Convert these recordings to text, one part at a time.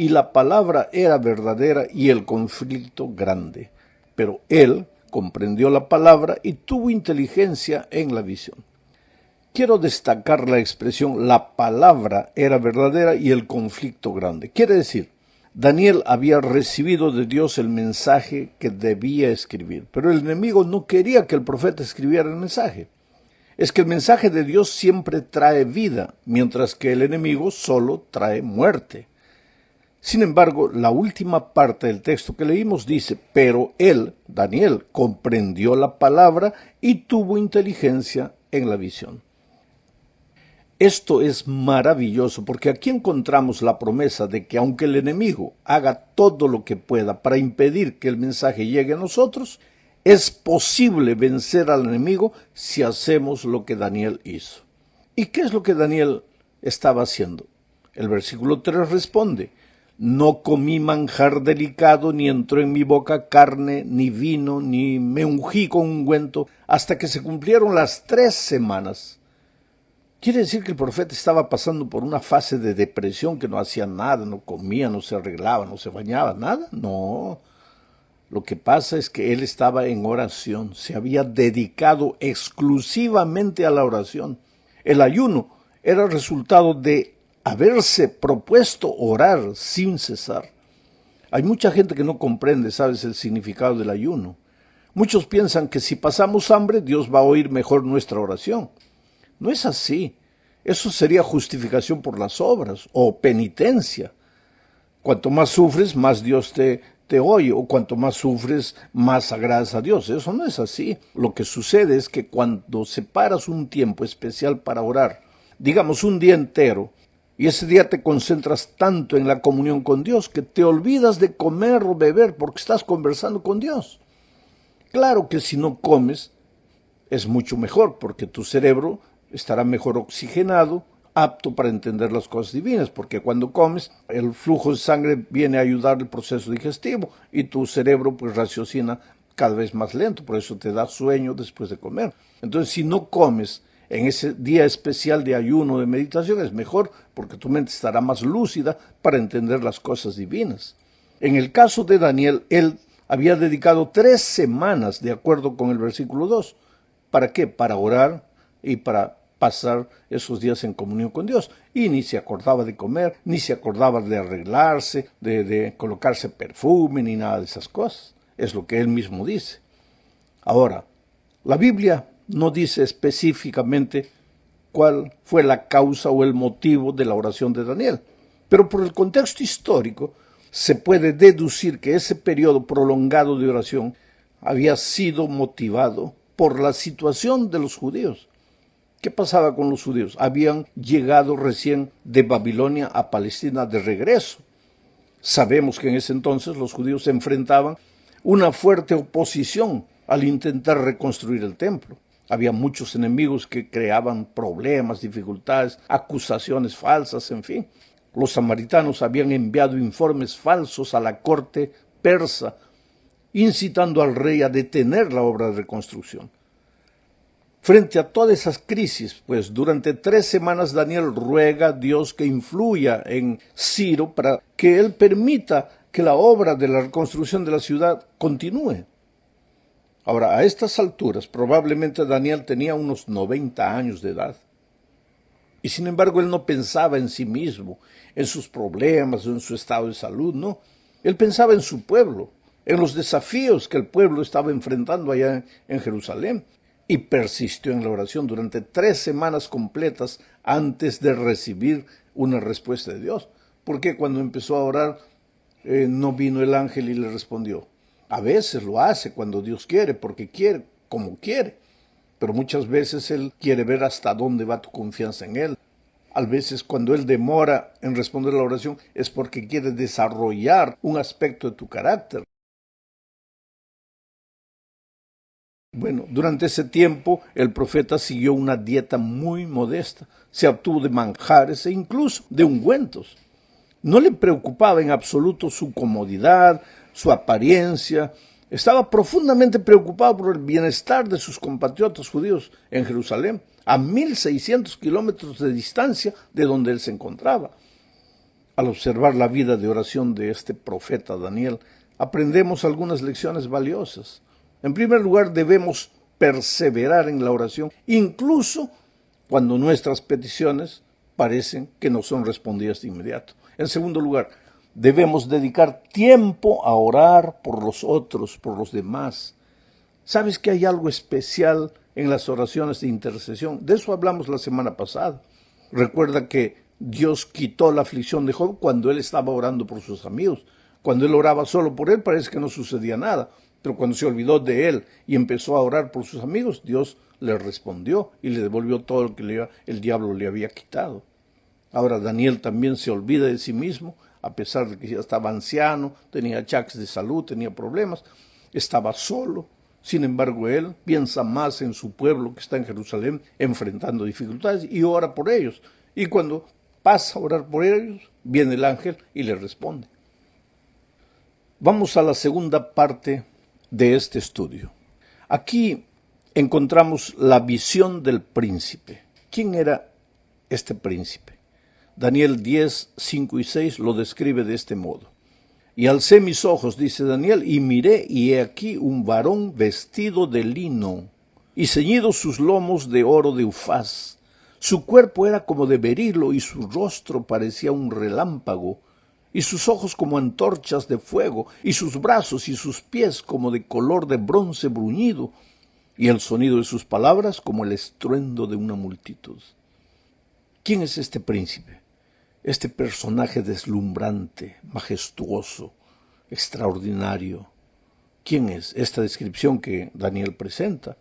y la palabra era verdadera y el conflicto grande. Pero él comprendió la palabra y tuvo inteligencia en la visión. Quiero destacar la expresión la palabra era verdadera y el conflicto grande. Quiere decir, Daniel había recibido de Dios el mensaje que debía escribir, pero el enemigo no quería que el profeta escribiera el mensaje. Es que el mensaje de Dios siempre trae vida, mientras que el enemigo solo trae muerte. Sin embargo, la última parte del texto que leímos dice, pero él, Daniel, comprendió la palabra y tuvo inteligencia en la visión. Esto es maravilloso porque aquí encontramos la promesa de que aunque el enemigo haga todo lo que pueda para impedir que el mensaje llegue a nosotros, es posible vencer al enemigo si hacemos lo que Daniel hizo. ¿Y qué es lo que Daniel estaba haciendo? El versículo 3 responde, no comí manjar delicado, ni entró en mi boca carne, ni vino, ni me ungí con ungüento, hasta que se cumplieron las 3 semanas. Quiere decir que el profeta estaba pasando por una fase de depresión, que no hacía nada, no comía, no se arreglaba, no se bañaba, nada. No, lo que pasa es que él estaba en oración, se había dedicado exclusivamente a la oración. El ayuno era resultado de haberse propuesto orar sin cesar. Hay mucha gente que no comprende, ¿sabes?, el significado del ayuno. Muchos piensan que si pasamos hambre, Dios va a oír mejor nuestra oración. No es así. Eso sería justificación por las obras o penitencia. Cuanto más sufres, más Dios te oye, o cuanto más sufres, más agradas a Dios. Eso no es así. Lo que sucede es que cuando separas un tiempo especial para orar, digamos un día entero, y ese día te concentras tanto en la comunión con Dios que te olvidas de comer o beber porque estás conversando con Dios. Claro que si no comes, es mucho mejor porque tu cerebro estará mejor oxigenado, apto para entender las cosas divinas, porque cuando comes, el flujo de sangre viene a ayudar el proceso digestivo y tu cerebro pues raciocina cada vez más lento, por eso te da sueño después de comer. Entonces, si no comes en ese día especial de ayuno, de meditación, es mejor porque tu mente estará más lúcida para entender las cosas divinas. En el caso de Daniel, él había dedicado 3 semanas, de acuerdo con el versículo 2. ¿Para qué? Para orar y para pasar esos días en comunión con Dios. Y ni se acordaba de comer, ni se acordaba de arreglarse, de colocarse perfume, ni nada de esas cosas. Es lo que él mismo dice. Ahora, la Biblia no dice específicamente cuál fue la causa o el motivo de la oración de Daniel. Pero por el contexto histórico, se puede deducir que ese periodo prolongado de oración había sido motivado por la situación de los judíos. ¿Qué pasaba con los judíos? Habían llegado recién de Babilonia a Palestina de regreso. Sabemos que en ese entonces los judíos se enfrentaban una fuerte oposición al intentar reconstruir el templo. Había muchos enemigos que creaban problemas, dificultades, acusaciones falsas, en fin. Los samaritanos habían enviado informes falsos a la corte persa, incitando al rey a detener la obra de reconstrucción. Frente a todas esas crisis, pues durante 3 semanas Daniel ruega a Dios que influya en Ciro para que él permita que la obra de la reconstrucción de la ciudad continúe. Ahora, a estas alturas, probablemente Daniel tenía unos 90 años de edad. Y sin embargo, él no pensaba en sí mismo, en sus problemas, en su estado de salud, no. Él pensaba en su pueblo, en los desafíos que el pueblo estaba enfrentando allá en Jerusalén. Y persistió en la oración durante 3 semanas completas antes de recibir una respuesta de Dios. Porque cuando empezó a orar, no vino el ángel y le respondió. A veces lo hace cuando Dios quiere, porque quiere, como quiere. Pero muchas veces Él quiere ver hasta dónde va tu confianza en Él. A veces cuando Él demora en responder la oración es porque quiere desarrollar un aspecto de tu carácter. Bueno, durante ese tiempo el profeta siguió una dieta muy modesta. Se abstuvo de manjares e incluso de ungüentos. No le preocupaba en absoluto su comodidad, su apariencia. Estaba profundamente preocupado por el bienestar de sus compatriotas judíos en Jerusalén, a 1,600 kilómetros de distancia de donde él se encontraba. Al observar la vida de oración de este profeta Daniel, aprendemos algunas lecciones valiosas. En primer lugar, debemos perseverar en la oración, incluso cuando nuestras peticiones parecen que no son respondidas de inmediato. En segundo lugar, debemos dedicar tiempo a orar por los otros, por los demás. ¿Sabes que hay algo especial en las oraciones de intercesión? De eso hablamos la semana pasada. Recuerda que Dios quitó la aflicción de Job cuando él estaba orando por sus amigos. Cuando él oraba solo por él, parece que no sucedía nada. Pero cuando se olvidó de él y empezó a orar por sus amigos, Dios le respondió y le devolvió todo lo que el diablo le había quitado. Ahora Daniel también se olvida de sí mismo, a pesar de que ya estaba anciano, tenía achaques de salud, tenía problemas, estaba solo. Sin embargo, él piensa más en su pueblo que está en Jerusalén enfrentando dificultades y ora por ellos. Y cuando pasa a orar por ellos, viene el ángel y le responde. Vamos a la segunda parte de este estudio. Aquí encontramos la visión del príncipe. ¿Quién era este príncipe? Daniel 10, 5 y 6 lo describe de este modo. Y alcé mis ojos, dice Daniel, y miré, y he aquí un varón vestido de lino, y ceñidos sus lomos de oro de Ufaz. Su cuerpo era como de berilo, y su rostro parecía un relámpago, y sus ojos como antorchas de fuego, y sus brazos y sus pies como de color de bronce bruñido, y el sonido de sus palabras como el estruendo de una multitud. ¿Quién es este príncipe? Este personaje deslumbrante, majestuoso, extraordinario. ¿Quién es? Esta descripción que Daniel presenta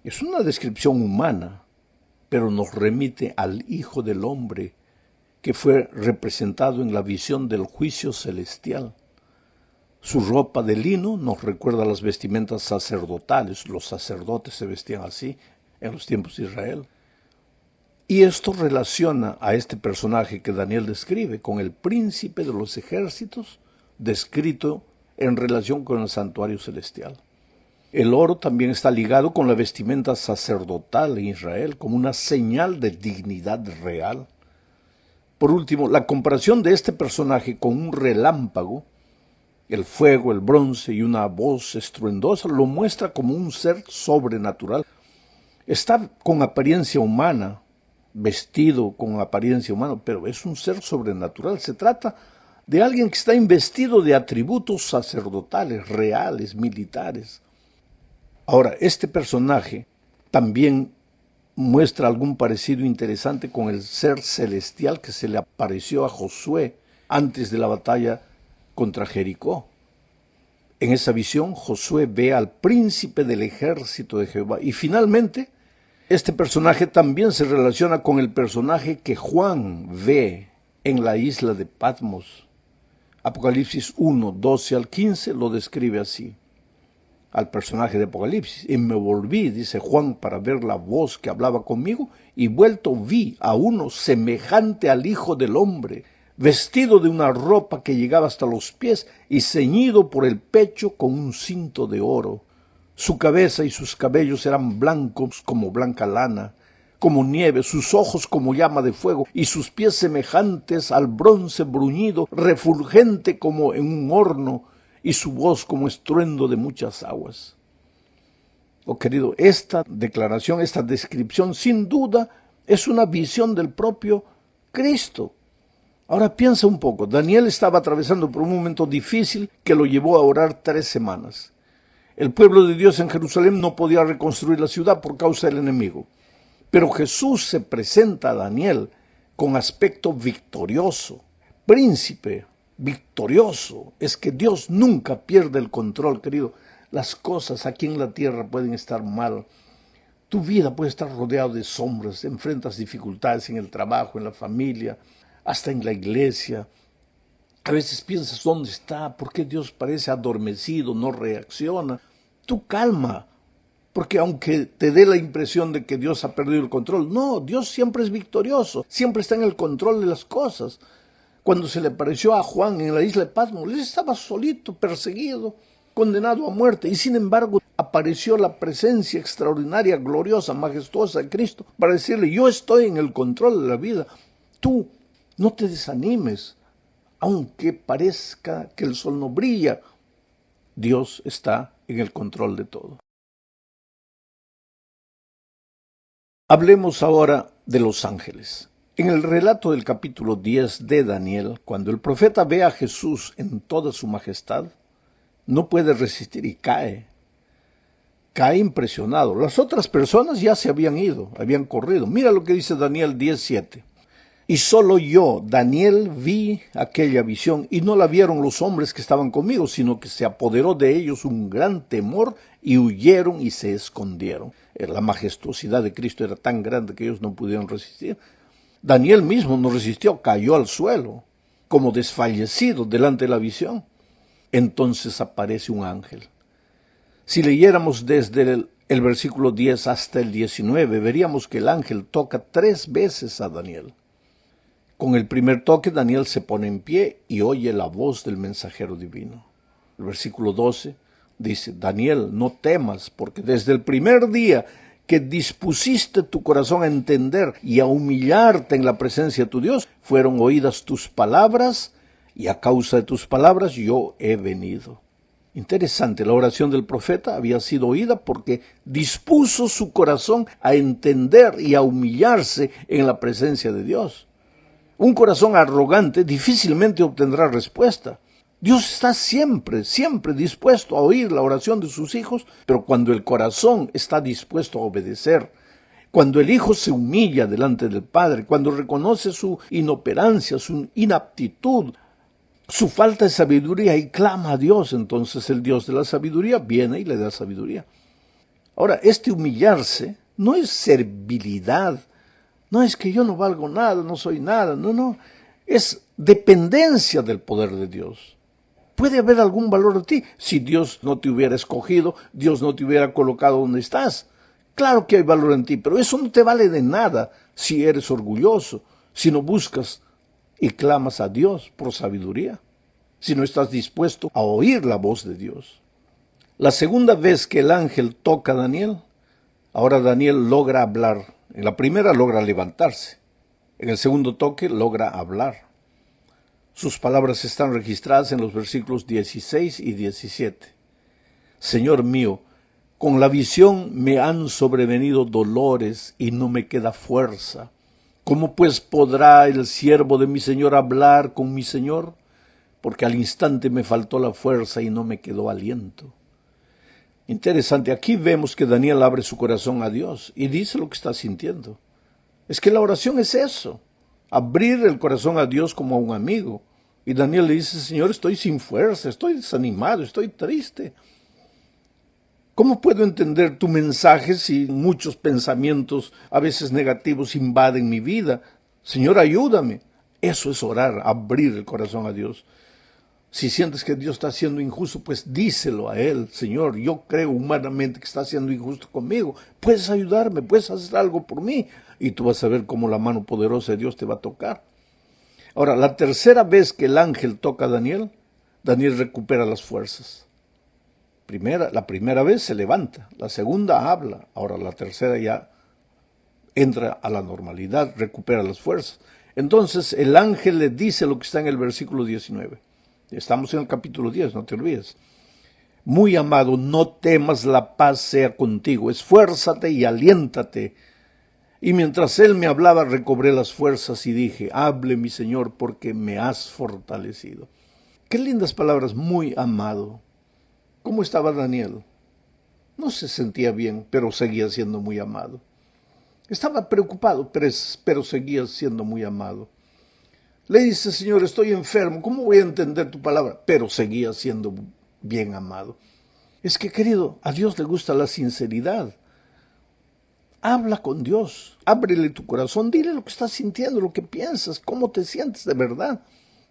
es una descripción humana, pero nos remite al Hijo del Hombre, que fue representado en la visión del juicio celestial. Su ropa de lino nos recuerda a las vestimentas sacerdotales. Los sacerdotes se vestían así en los tiempos de Israel. Y esto relaciona a este personaje que Daniel describe con el príncipe de los ejércitos descrito en relación con el santuario celestial. El oro también está ligado con la vestimenta sacerdotal en Israel como una señal de dignidad real. Por último, la comparación de este personaje con un relámpago, el fuego, el bronce y una voz estruendosa lo muestra como un ser sobrenatural. Está con apariencia humana, vestido con apariencia humana, pero es un ser sobrenatural. Se trata de alguien que está investido de atributos sacerdotales, reales, militares. Ahora, este personaje también muestra algún parecido interesante con el ser celestial que se le apareció a Josué antes de la batalla contra Jericó. En esa visión, Josué ve al príncipe del ejército de Jehová. Y finalmente, este personaje también se relaciona con el personaje que Juan ve en la isla de Patmos. Apocalipsis 1, 12 al 15 lo describe así, al personaje de Apocalipsis. Y me volví, dice Juan, para ver la voz que hablaba conmigo, y vuelto vi a uno semejante al Hijo del Hombre, vestido de una ropa que llegaba hasta los pies y ceñido por el pecho con un cinto de oro. Su cabeza y sus cabellos eran blancos como blanca lana, como nieve, sus ojos como llama de fuego, y sus pies semejantes al bronce bruñido, refulgente como en un horno, y su voz como estruendo de muchas aguas. Oh querido, esta declaración, esta descripción, sin duda, es una visión del propio Cristo. Ahora piensa un poco, Daniel estaba atravesando por un momento difícil que lo llevó a orar 3 semanas. El pueblo de Dios en Jerusalén no podía reconstruir la ciudad por causa del enemigo. Pero Jesús se presenta a Daniel con aspecto victorioso, príncipe victorioso. Es que Dios nunca pierde el control, querido. Las cosas aquí en la tierra pueden estar mal. Tu vida puede estar rodeada de sombras, enfrentas dificultades en el trabajo, en la familia, hasta en la iglesia. A veces piensas, ¿dónde está? ¿Por qué Dios parece adormecido, no reacciona? Tú calma, porque aunque te dé la impresión de que Dios ha perdido el control, no, Dios siempre es victorioso, siempre está en el control de las cosas. Cuando se le apareció a Juan en la isla de Patmos, él estaba solito, perseguido, condenado a muerte, y sin embargo apareció la presencia extraordinaria, gloriosa, majestuosa de Cristo para decirle, yo estoy en el control de la vida, tú No te desanimes, aunque parezca que el sol no brilla. Dios está en el control de todo. Hablemos ahora de los ángeles. En el relato del capítulo 10 de Daniel, cuando el profeta ve a Jesús en toda su majestad, no puede resistir y cae. Cae impresionado. Las otras personas ya se habían ido, habían corrido. Mira lo que dice Daniel 10:7. Y solo yo, Daniel, vi aquella visión, y no la vieron los hombres que estaban conmigo, sino que se apoderó de ellos un gran temor, y huyeron y se escondieron. La majestuosidad de Cristo era tan grande que ellos no pudieron resistir. Daniel mismo no resistió, cayó al suelo, como desfallecido delante de la visión. Entonces aparece un ángel. Si leyéramos desde el versículo 10 hasta el 19, veríamos que el ángel toca 3 veces a Daniel. Con el primer toque, Daniel se pone en pie y oye la voz del mensajero divino. El versículo 12 dice: Daniel, no temas, porque desde el primer día que dispusiste tu corazón a entender y a humillarte en la presencia de tu Dios, fueron oídas tus palabras, y a causa de tus palabras yo he venido. Interesante, la oración del profeta había sido oída porque dispuso su corazón a entender y a humillarse en la presencia de Dios. Un corazón arrogante difícilmente obtendrá respuesta. Dios está siempre, siempre dispuesto a oír la oración de sus hijos, pero cuando el corazón está dispuesto a obedecer, cuando el hijo se humilla delante del Padre, cuando reconoce su inoperancia, su inaptitud, su falta de sabiduría y clama a Dios, entonces el Dios de la sabiduría viene y le da sabiduría. Ahora, este humillarse no es servilidad. No es que yo no valgo nada, no soy nada, no, es dependencia del poder de Dios. ¿Puede haber algún valor en ti? Si Dios no te hubiera escogido, Dios no te hubiera colocado donde estás. Claro que hay valor en ti, pero eso no te vale de nada si eres orgulloso, si no buscas y clamas a Dios por sabiduría, si no estás dispuesto a oír la voz de Dios. La segunda vez que el ángel toca a Daniel, ahora Daniel logra hablar. En la primera logra levantarse. En el segundo toque logra hablar. Sus palabras están registradas en los versículos 16 y 17. Señor mío, con la visión me han sobrevenido dolores y no me queda fuerza. ¿Cómo pues podrá el siervo de mi Señor hablar con mi Señor? Porque al instante me faltó la fuerza y no me quedó aliento. Interesante, aquí vemos que Daniel abre su corazón a Dios y dice lo que está sintiendo. Es que la oración es eso, abrir el corazón a Dios como a un amigo. Y Daniel le dice: Señor, estoy sin fuerza, estoy desanimado, estoy triste. ¿Cómo puedo entender tu mensaje si muchos pensamientos, a veces negativos, invaden mi vida? Señor, ayúdame. Eso es orar, abrir el corazón a Dios. Si sientes que Dios está siendo injusto, pues díselo a Él. Señor, yo creo humanamente que está siendo injusto conmigo. Puedes ayudarme, puedes hacer algo por mí. Y tú vas a ver cómo la mano poderosa de Dios te va a tocar. Ahora, la tercera vez que el ángel toca a Daniel, Daniel recupera las fuerzas. La primera vez se levanta, la segunda habla. Ahora la tercera ya entra a la normalidad, recupera las fuerzas. Entonces el ángel le dice lo que está en el versículo 19. Estamos en el capítulo 10, no te olvides. Muy amado, no temas, la paz sea contigo. Esfuérzate y aliéntate. Y mientras él me hablaba, recobré las fuerzas y dije: hable mi Señor, porque me has fortalecido. Qué lindas palabras, muy amado. ¿Cómo estaba Daniel? No se sentía bien, pero seguía siendo muy amado. Estaba preocupado, pero seguía siendo muy amado. Le dice: Señor, estoy enfermo, ¿cómo voy a entender tu palabra? Pero seguía siendo bien amado. Es que, querido, a Dios le gusta la sinceridad. Habla con Dios, ábrele tu corazón, dile lo que estás sintiendo, lo que piensas, cómo te sientes de verdad.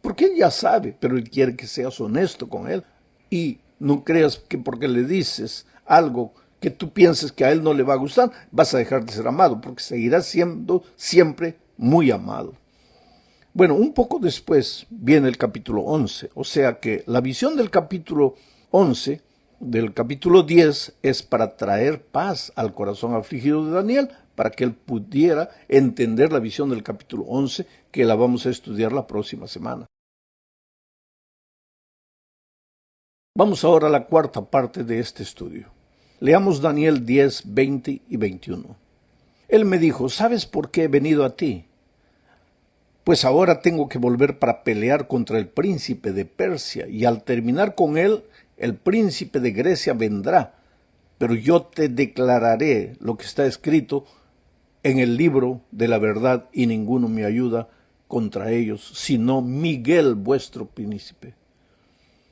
Porque Él ya sabe, pero Él quiere que seas honesto con Él. Y no creas que porque le dices algo que tú pienses que a Él no le va a gustar, vas a dejar de ser amado, porque seguirás siendo siempre muy amado. Bueno, un poco después viene el capítulo 11, o sea que la visión del capítulo 11, del capítulo 10, es para traer paz al corazón afligido de Daniel, para que él pudiera entender la visión del capítulo 11, que la vamos a estudiar la próxima semana. Vamos ahora a la cuarta parte de este estudio. Leamos Daniel 10, 20 y 21. Él me dijo, ¿sabes por qué he venido a ti? Pues ahora tengo que volver para pelear contra el príncipe de Persia, y al terminar con él, el príncipe de Grecia vendrá, pero yo te declararé lo que está escrito en el libro de la verdad, y ninguno me ayuda contra ellos, sino Miguel, vuestro príncipe.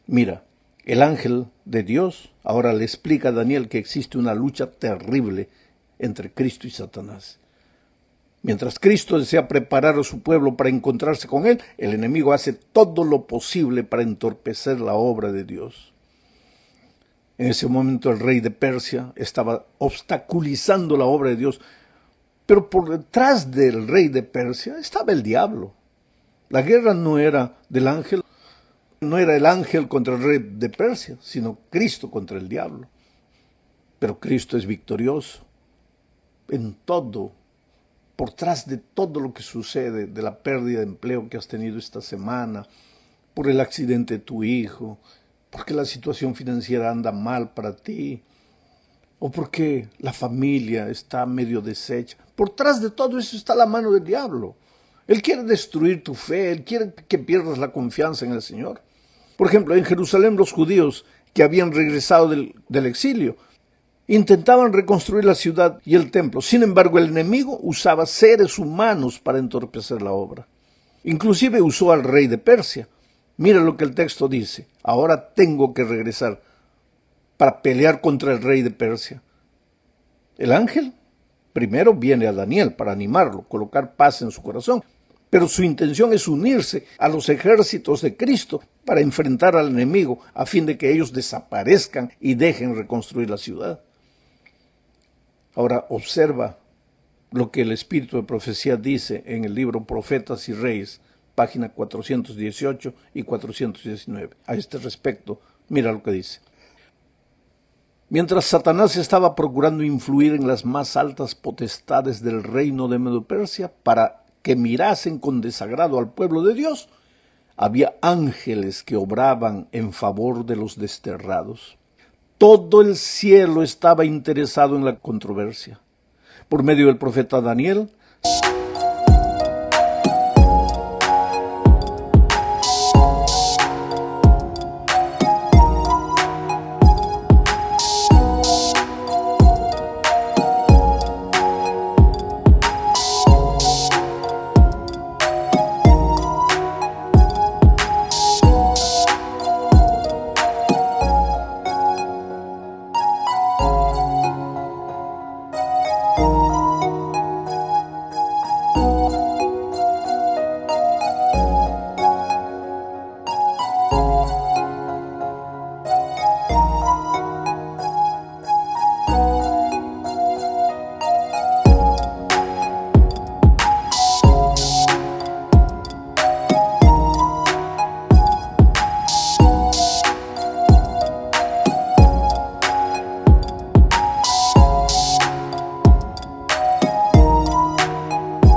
Mira, el ángel de Dios ahora le explica a Daniel que existe una lucha terrible entre Cristo y Satanás. Mientras Cristo desea preparar a su pueblo para encontrarse con él, el enemigo hace todo lo posible para entorpecer la obra de Dios. En ese momento el rey de Persia estaba obstaculizando la obra de Dios, pero por detrás del rey de Persia estaba el diablo. La guerra no era del ángel, no era el ángel contra el rey de Persia, sino Cristo contra el diablo. Pero Cristo es victorioso en todo. Por detrás de todo lo que sucede, de la pérdida de empleo que has tenido esta semana, por el accidente de tu hijo, porque la situación financiera anda mal para ti, o porque la familia está medio deshecha. Por detrás de todo eso está la mano del diablo. Él quiere destruir tu fe, él quiere que pierdas la confianza en el Señor. Por ejemplo, en Jerusalén los judíos que habían regresado del exilio intentaban reconstruir la ciudad y el templo. Sin embargo, el enemigo usaba seres humanos para entorpecer la obra. Inclusive usó al rey de Persia. Mira lo que el texto dice. Ahora tengo que regresar para pelear contra el rey de Persia. El ángel primero viene a Daniel para animarlo, colocar paz en su corazón. Pero su intención es unirse a los ejércitos de Cristo para enfrentar al enemigo a fin de que ellos desaparezcan y dejen reconstruir la ciudad. Ahora observa lo que el Espíritu de Profecía dice en el libro Profetas y Reyes, página 418 y 419. A este respecto, mira lo que dice. Mientras Satanás estaba procurando influir en las más altas potestades del reino de Medo-Persia para que mirasen con desagrado al pueblo de Dios, había ángeles que obraban en favor de los desterrados. Todo el cielo estaba interesado en la controversia. Por medio del profeta Daniel,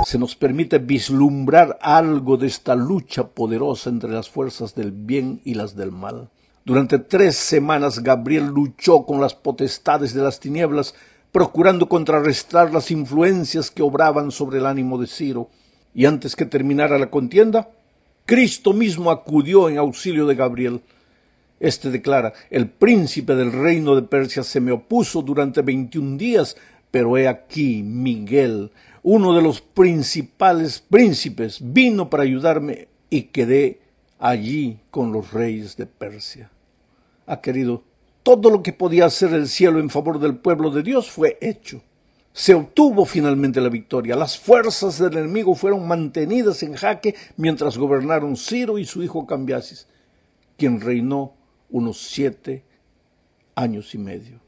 se nos permite vislumbrar algo de esta lucha poderosa entre las fuerzas del bien y las del mal. Durante 3 semanas Gabriel luchó con las potestades de las tinieblas, procurando contrarrestar las influencias que obraban sobre el ánimo de Ciro. Y antes que terminara la contienda, Cristo mismo acudió en auxilio de Gabriel. Este declara, el príncipe del reino de Persia se me opuso durante 21 días, pero he aquí Miguel, uno de los principales príncipes, vino para ayudarme y quedé allí con los reyes de Persia. Querido, todo lo que podía hacer el cielo en favor del pueblo de Dios fue hecho. Se obtuvo finalmente la victoria. Las fuerzas del enemigo fueron mantenidas en jaque mientras gobernaron Ciro y su hijo Cambiasis, quien reinó unos 7 años y medio.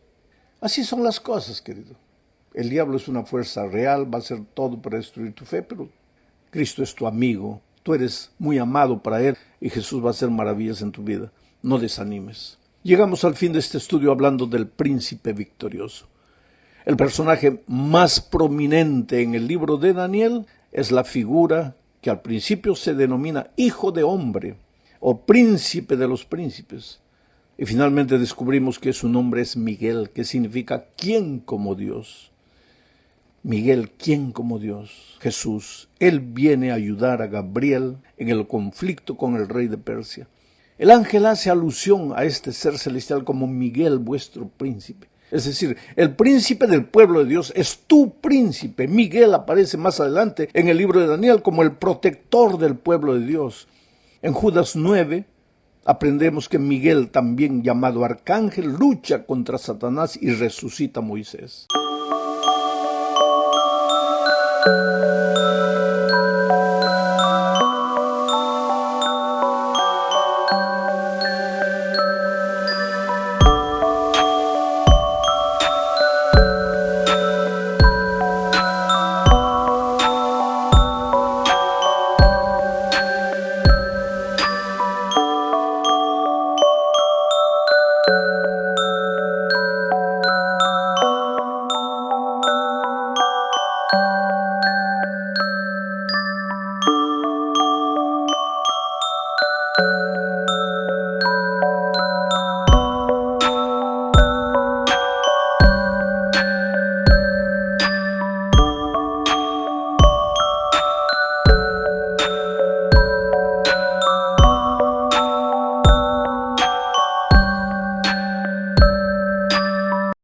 Así son las cosas, querido. El diablo es una fuerza real, va a hacer todo para destruir tu fe, pero Cristo es tu amigo, tú eres muy amado para Él y Jesús va a hacer maravillas en tu vida. No desanimes. Llegamos al fin de este estudio hablando del príncipe victorioso. El personaje más prominente en el libro de Daniel es la figura que al principio se denomina Hijo de Hombre o Príncipe de los Príncipes. Y finalmente descubrimos que su nombre es Miguel, que significa ¿quién como Dios? Miguel, ¿quién como Dios? Jesús. Él viene a ayudar a Gabriel en el conflicto con el rey de Persia. El ángel hace alusión a este ser celestial como Miguel, vuestro príncipe. Es decir, el príncipe del pueblo de Dios es tu príncipe. Miguel aparece más adelante en el libro de Daniel como el protector del pueblo de Dios. En Judas 9 aprendemos que Miguel, también llamado arcángel, lucha contra Satanás y resucita a Moisés.